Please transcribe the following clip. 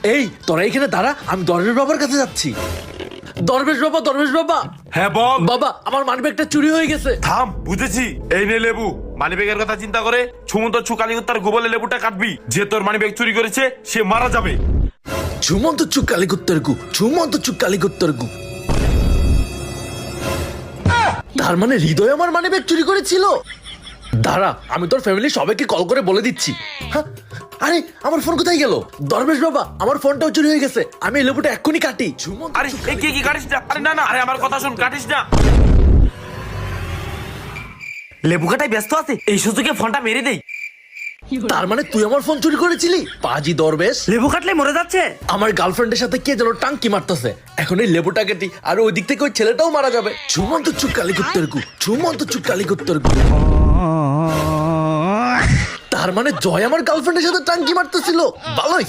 এই তোরা এখানে দাঁড়া, আমি দরবেশ বাবার কাছে যাচ্ছি। দরবেশ বাবা। হ্যাঁ বল। বাবা, আমার মানিব্যাগটা চুরি হয়ে গেছে। থাম, বুঝেছি। এই নে লেবু। মানিব্যাগের কথা চিন্তা করে সুমন্ত চুকালি উত্তর গোবলে লেবুটা কাটবি। যে তোর মানিব্যাগ চুরি করেছে সে মারা যাবে। ঝুমন্ত চুক কালিকুত্তরগু, ঝুমন্ত চুক কালিকুত্তরগু। তার মানে হৃদয় আমার মানিব্যাগ চুরি করেছিল। দাঁড়া, আমি তোর ফ্যামিলি সবাইকে কল করে বলে দিচ্ছি। হ্যাঁ, আরে আমার ফোন কোথায় গেল? দরবেশ বাবা, আমার ফোনটাও চুরি হয়ে গেছে। আমি এই লেবুটা এক্ষুনি কাটি। ঝুমন্ত আরে চুক এই কি কাটিস না? আরে না, আরে আমার কথা শুন, কাটিস না। লেবু কাটায় ব্যস্ত আছে, এই সুযোগে ফোনটা মেরে দেই। তার মানে তুই আমার ফোন চুরি করেছিলি? পাজি দরবেশ। লেবু কাটলে মরে যাচ্ছে। আমার গার্লফ্রেন্ডের সাথে কে যেন টাঙ্কি মারতেছে। এখন এই লেবুটা কেটি, আর ওই দিক থেকে ওই ছেলেটাও মারা যাবে। ঝুমন্ত চুক কালিকুত্তরগু, ঝুমন্ত চুক কালিকুত্তরগু। তার মানে জয় আমার গার্লফ্রেন্ডের সাথে টাঙ্কি মারতেছিল। ভালোই।